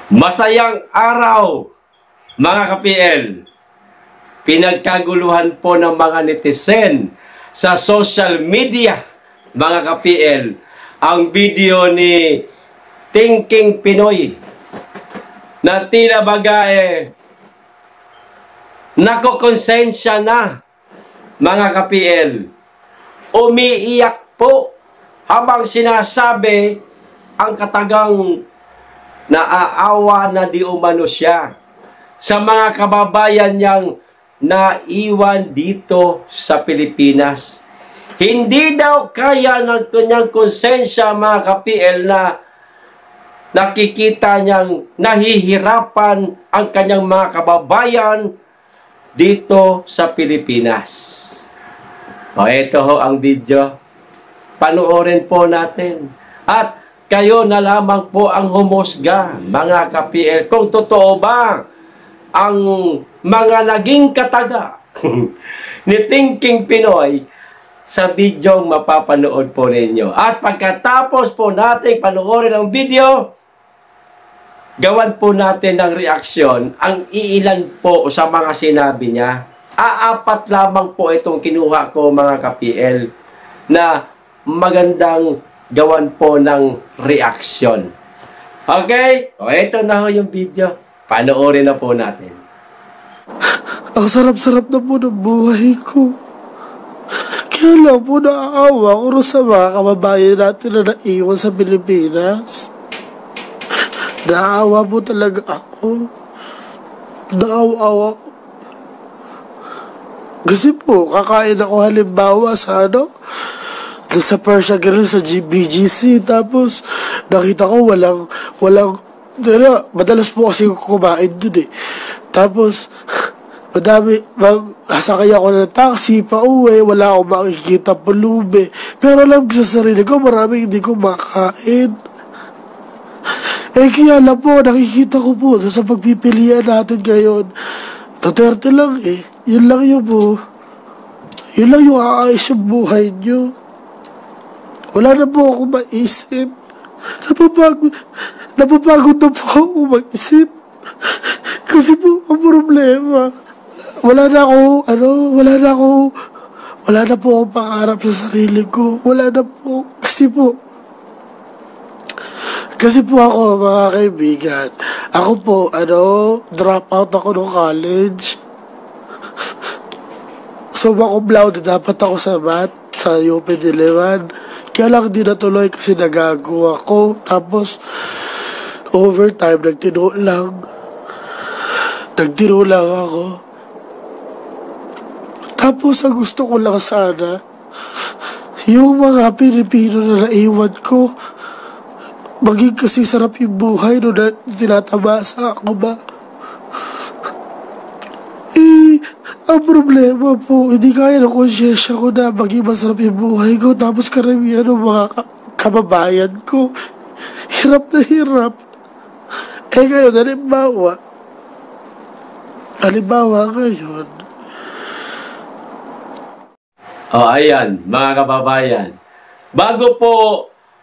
Masayang araw, mga ka-PL. Pinagkaguluhan po ng mga netizen sa social media, mga ka-PL, ang video ni Thinking Pinoy na tila baga nakokonsensya na, mga ka-PL. Umiiyak po habang sinasabi ang katagang naaawa na di umano siya sa mga kababayan niyang naiwan dito sa Pilipinas. Hindi daw kaya ng kanyang konsensya, mga ka-PL, na nakikita niyang nahihirapan ang kanyang mga kababayan dito sa Pilipinas. O, ito ho ang video. Panoorin po natin. At kayo na lamang po ang humusga, mga ka-PL, kung totoo ba ang mga naging kataga ni Thinking Pinoy sa video mapapanood po ninyo. At pagkatapos po natin panoorin ang video, gawan po natin ng reaksyon ang iilan po sa mga sinabi niya. Apat lamang po itong kinuha ko, mga ka-PL, na magandang gawan po ng reaksyon. Okay? O, ito na ho yung video. Panoorin na po natin. Ang sarap-sarap na po ng buhay ko. Kaya lang po naaawa ko sa mga kababayan natin na naiwan sa Pilipinas. Naaawa po talaga ako. Naawa-awa ko. Kasi po, kakain ako halimbawa sa sa Persia Grill sa BGC, tapos nakita ko walang madalas po kasi kumain dun tapos madami, sasakay ako ng taxi pa uwi, wala akong makikita pulubi, pero alam ko sa sarili ko maraming hindi ko makain. Kaya lang po nakikita ko po sa pagpipilian natin ngayon, Duterte lang yun lang yun po, yun lang yung aayos yung buhay nyo. Wala na po ako maisip. Napapagod na po ako mag-isip. Kasi po, ang problema, wala na po akong pangarap sa sarili ko. Wala na po. Kasi po ako, mga kaibigan, ako po, drop out ako ng college. So, cum laude dapat ako sa math, sa UP Diliman. Kaya lang di natuloy kasi nagago ako. Tapos, overtime, nagtiro lang ako. Tapos, ang gusto ko lang sana, yung mga Pilipino na naiwan ko, maging kasi sarap yung buhay no na tinatamasa ako ba. Ang problema po, hindi kaya ng konsyensya ko na maging masarap yung buhay ko, tapos karamihan ng mga kababayan ko, hirap na hirap. Ngayon, halimbawa ngayon. Ayan, mga kababayan. Bago po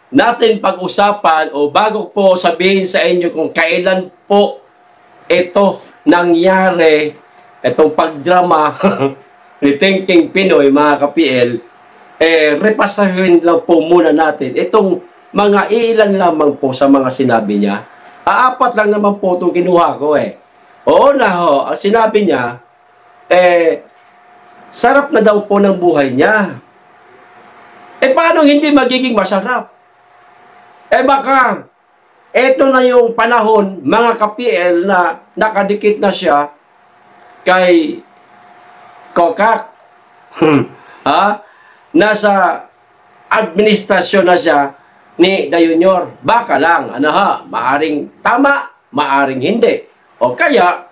natin pag-usapan o bago po sabihin sa inyo kung kailan po ito nangyari, itong pagdrama ni Thinking Pinoy, mga ka-PL, repasahin lang po muna natin itong mga ilan lamang po sa mga sinabi niya. Apat lang naman po itong kinuha ko Oo na ho, ang sinabi niya, sarap na daw po ng buhay niya. Paano hindi magiging masarap? Baka, eto na yung panahon, mga ka-PL, na nakadikit na siya kay Kokak. Nasa administrasyon na siya ni Junior. Baka lang, maaring tama, maaring hindi. O kaya,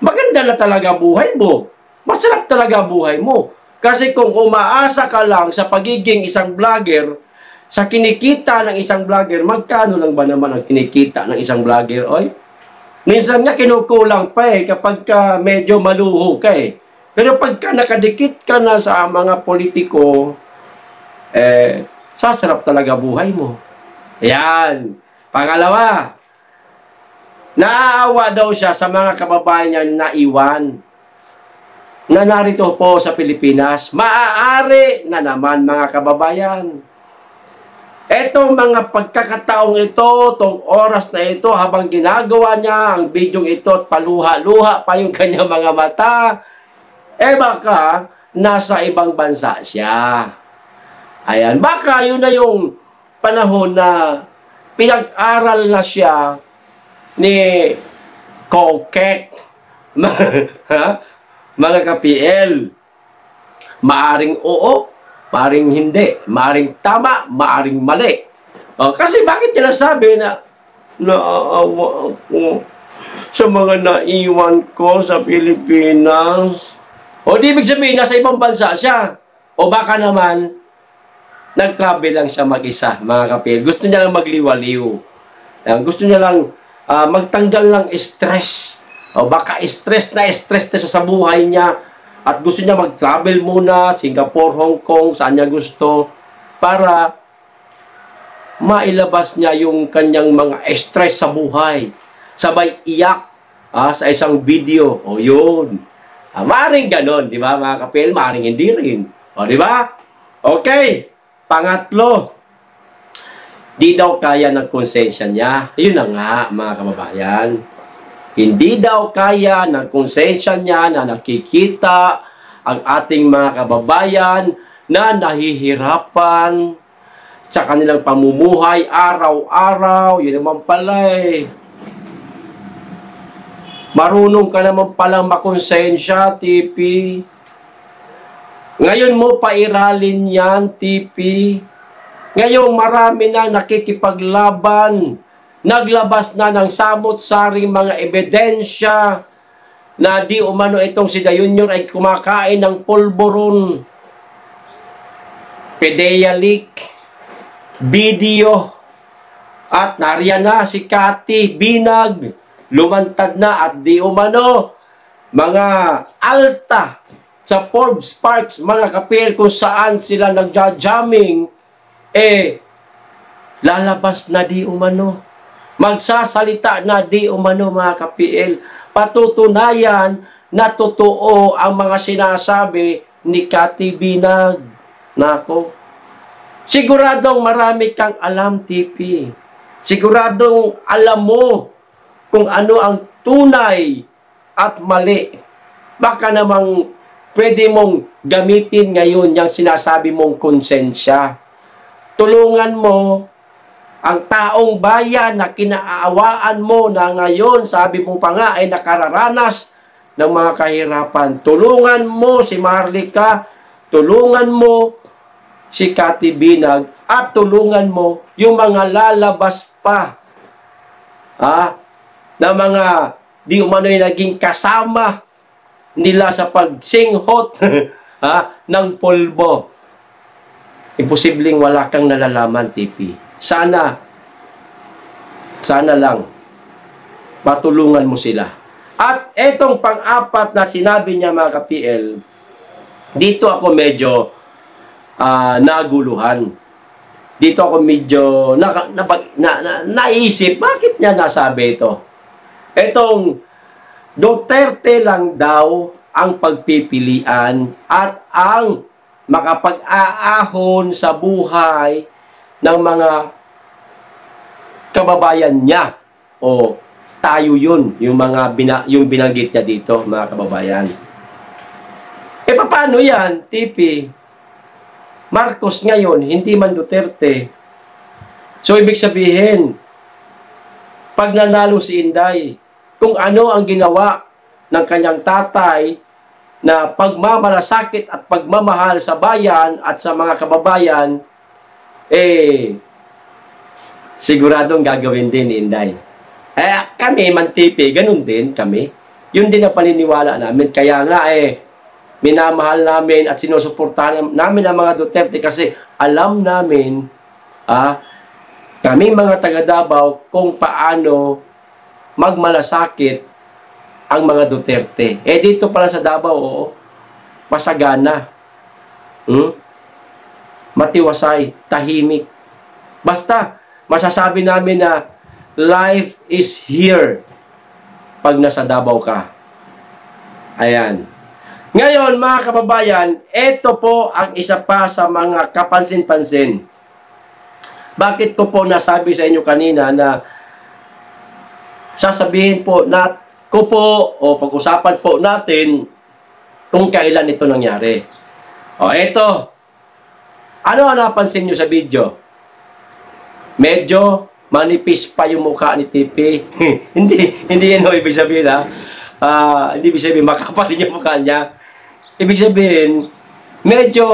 maganda na talaga buhay mo. Masarap talaga buhay mo. Kasi kung umaasa ka lang sa pagiging isang vlogger, sa kinikita ng isang vlogger, magkano lang ba naman ang kinikita ng isang vlogger, oy? Minsan nga kinukulang pa kapag medyo maluho ka Pero pagka nakadikit ka na sa mga politiko, sasarap talaga buhay mo. Ayan. Pangalawa, Naaawa daw siya sa mga kababayan niya na iwan na narito po sa Pilipinas. Maaari na naman mga kababayan. Etong mga pagkakataong ito, tong oras na ito, habang ginagawa niya ang bidyong ito at paluha-luha pa yung kanyang mga mata, baka nasa ibang bansa siya. Ayan, baka yun na yung panahon na pinag-aral na siya ni Kokek. Mga ka-PL, maaring oo, maaring hindi, maaring tama, maaring mali. Kasi bakit niya nasabi na naawa ako sa mga naiwan ko sa Pilipinas? Di ibig sabihin, nasa ibang bansa siya. O baka naman, nag-travel lang siya mag-isa, mga ka-PL. Gusto niya lang magliwaliw. Gusto niya lang magtanggal ng stress. Baka stress na siya sa buhay niya at gusto niya mag-travel muna, Singapore, Hong Kong, saan niya gusto, para mailabas niya yung kanyang mga stress sa buhay. Sabay iyak sa isang video. Yun. Maaring ganon, di ba mga kapel? Maaring hindi rin. Di ba? Okay. Pangatlo, di daw kaya ng konsensya niya. Yun na nga, mga kababayan. Hindi daw kaya ng konsensya niya na nakikita ang ating mga kababayan na nahihirapan sa kanilang pamumuhay araw-araw. Yun naman pala marunong ka naman palang makonsensya, TP. Ngayon mo pairalin yan, TP. Ngayon marami na nakikipaglaban. Naglabas na ng samot-saring mga ebidensya na di umano itong si Dayunyor ay kumakain ng pulburon. PDEA leak, video, at nariyan na si Cathy Binag, lumantad na at di umano mga alta sa Forbes Parks, mga kapil kung saan sila nagja-jamming, lalabas na di umano. Magsasalita na di umano, mga ka-PL. Patutunayan na totoo ang mga sinasabi ni Cathy Binag. Nako. Siguradong marami kang alam, TP. Siguradong alam mo kung ano ang tunay at mali. Baka namang pwede mong gamitin ngayon yung sinasabi mong konsensya. Tulungan mo ang taong bayan na kinaawaan mo na ngayon, sabi mo pa nga, ay nakararanas ng mga kahirapan. Tulungan mo si Marlica, tulungan mo si Cathy Binag, at tulungan mo yung mga lalabas pa na mga di umano'y naging kasama nila sa pagsinghot ng polvo. Imposibleng wala kang nalalaman, TP. Sana lang matulungan mo sila. At etong pang-apat na sinabi niya, mga ka-PL, dito ako medyo naguluhan. Dito ako medyo naisip, bakit niya nasabi ito? Etong Duterte lang daw ang pagpipilian at ang makapag-aahon sa buhay ng mga kababayan niya. Tayo yun, yung binanggit niya dito, mga kababayan. Paano yan, TP? Marcos ngayon, hindi man Duterte. So, ibig sabihin, pag nanalo si Inday, kung ano ang ginawa ng kanyang tatay na pagmamalasakit at pagmamahal sa bayan at sa mga kababayan, siguradong gagawin din ni Inday. Kami, Mantipi, ganun din kami. Yun din ang paniniwala namin. Kaya nga minamahal namin at sinusuportahan namin ang mga Duterte kasi alam namin, kami mga taga Davao, kung paano magmalasakit ang mga Duterte. Dito pala sa Davao, masagana. Matiwasay, tahimik. Basta, masasabi namin na life is here. pag nasa Davao ka. Ayan. Ngayon, mga kababayan, ito po ang isa pa sa mga kapansin-pansin. Bakit ko po nasabi sa inyo kanina na sasabihin po ko po o pag-usapan po natin kung kailan ito nangyari. O, ito. Ano ang napansin nyo sa video? Medyo manipis pa yung mukha ni TP. hindi yan o ibig sabihin ha. Hindi ibig sabihin makapal yung mukha niya. Ibig sabihin, medyo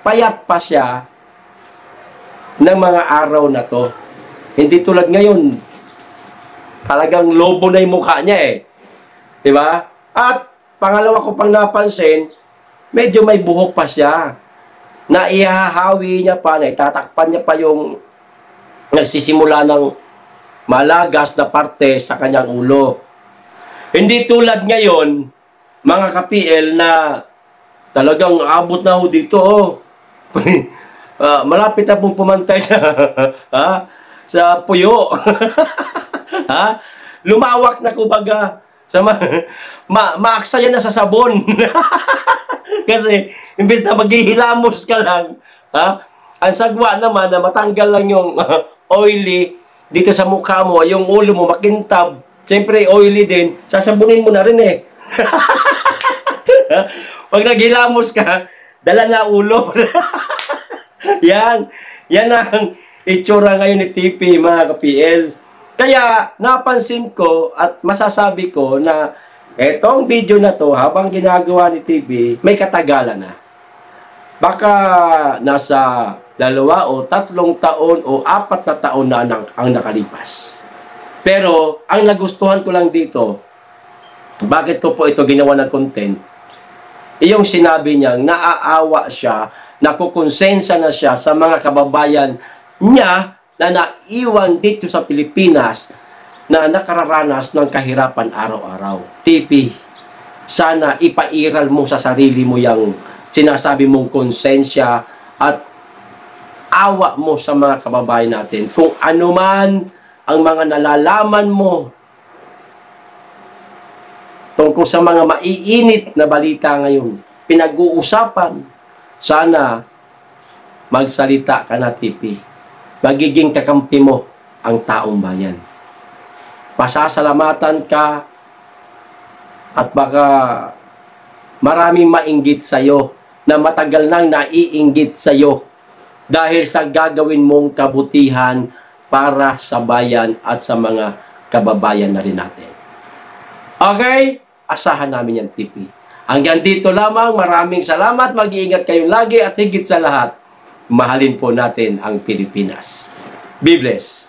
payat pa siya ng mga araw na to. Hindi tulad ngayon, talagang lobo na yung mukha niya eh. Diba? At pangalawa ko pang napansin, medyo may buhok pa siya. Na ihahawi niya pa, na itatakpan niya pa yung nagsisimula ng malagas na parte sa kanyang ulo. Hindi tulad ngayon, mga ka-PL na talagang abot na ho dito. Oh. Malapit na pong pumantay sa, sa puyo. Lumawak na kumbaga. Maaksaya na sa sabon. Kasi, imbes na maghihilamos ka lang, ang sagwa naman na matanggal lang yung oily dito sa mukha mo, yung ulo mo makintab, siyempre oily din, sasabunin mo na rin eh. Pag naghilamos ka, dala na ulo. Yan ang itsura ngayon ni TP, mga ka-PL. Kaya, napansin ko at masasabi ko na etong video na to, habang ginagawa ni TP, may katagalan na. Baka nasa 2 o 3 taon o 4 na taon na ang nakalipas. Pero, ang nagustuhan ko lang dito, bakit ko po ito ginawa ng content, yung sinabi niyang naaawa siya, nakukonsensya na siya sa mga kababayan niya na naiwan dito sa Pilipinas na nakararanas ng kahirapan araw-araw. TP, sana ipairal mo sa sarili mo yung sinasabi mong konsensya at awa mo sa mga kababayan natin. Kung ano man ang mga nalalaman mo tungkol sa mga maiinit na balita ngayon, pinag-uusapan, sana magsalita ka na, TP. Magiging kakampi mo ang taong bayan. Pasasalamatan ka at baka maraming mainggit sa'yo na matagal nang naiinggit sa'yo dahil sa gagawin mong kabutihan para sa bayan at sa mga kababayan na rin natin. Okay? Asahan namin yan, TP. Hanggang dito lamang. Maraming salamat. Mag-iingat kayong lagi at higit sa lahat, mahalin po natin ang Pilipinas. Be blessed.